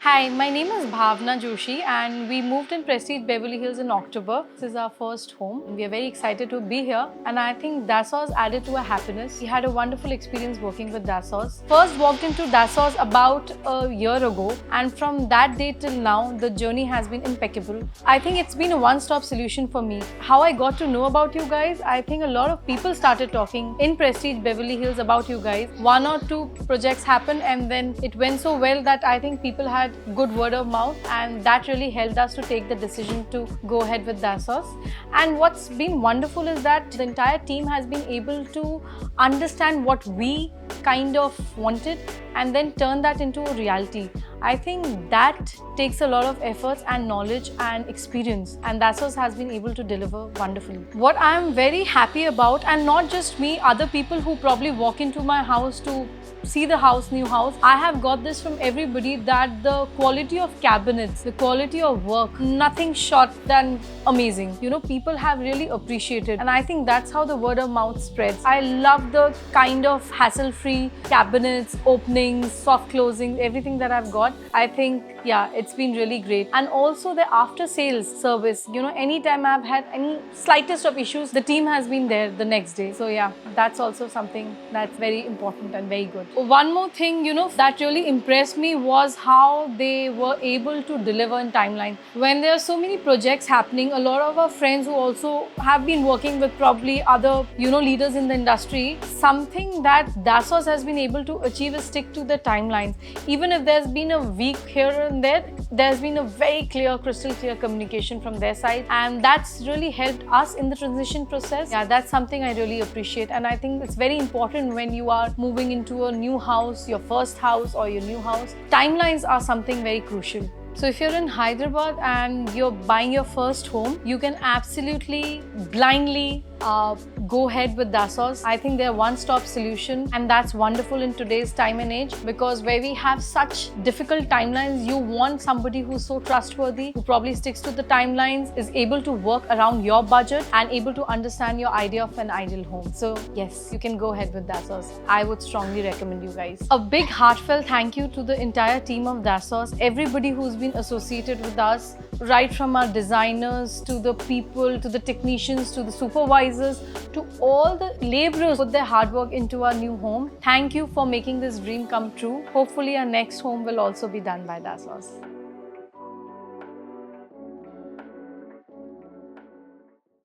Hi, my name is Bhavna Joshi and we moved in Prestige Beverly Hills in October. This is our first home. We are very excited to be here and I think Dassault's added to our happiness. We had a wonderful experience working with Dassault's. First walked into Dassault's about a year ago and from that day till now, the journey has been impeccable. I think it's been a one-stop solution for me. How I got to know about you guys, I think a lot of people started talking in Prestige Beverly Hills about you guys. One or two projects happened and then it went so well that I think people had good word of mouth and that really helped us to take the decision to go ahead with Dassault's. And what's been wonderful is that the entire team has been able to understand what we kind of wanted and then turn that into a reality. I think that takes a lot of efforts and knowledge and experience, and Dassault's has been able to deliver wonderfully. What I'm very happy about, and not just me, other people who probably walk into my house to see the house, new house, I have got this from everybody that the quality of cabinets, the quality of work, nothing short than amazing. You know, people have really appreciated, and I think that's how the word of mouth spreads. I love the kind of hassle-free cabinets, openings, soft closings, everything that I've got. I think, yeah, it's been really great. And also the after-sales service, you know, anytime I've had any slightest of issues, the team has been there the next day. So yeah, that's also something that's very important and very good. One more thing, you know, that really impressed me was how they were able to deliver in timeline. When there are so many projects happening, a lot of our friends who also have been working with probably other, you know, leaders in the industry, something that Dassault's has been able to achieve is stick to the timelines. Even if there's been a week here and there, there's been a very clear, crystal clear communication from their side, and that's really helped us in the transition process. Yeah, that's something I really appreciate, and I think it's very important when you are moving into a new house, your first house or your new house. Timelines are something very crucial. So if you're in Hyderabad and you're buying your first home, you can absolutely blindly go ahead with Dassault's. I think they're a one-stop solution, and that's wonderful in today's time and age, because where we have such difficult timelines, you want somebody who's so trustworthy, who probably sticks to the timelines, is able to work around your budget and able to understand your idea of an ideal home. So yes, you can go ahead with Dassault's. I would strongly recommend you guys. A big heartfelt thank you to the entire team of Dassault's, everybody who's been associated with us, right from our designers to the people, to the technicians, to the supervisors, to all the laborers who put their hard work into our new home. Thank you for making this dream come true. Hopefully our next home will also be done by Dassault's.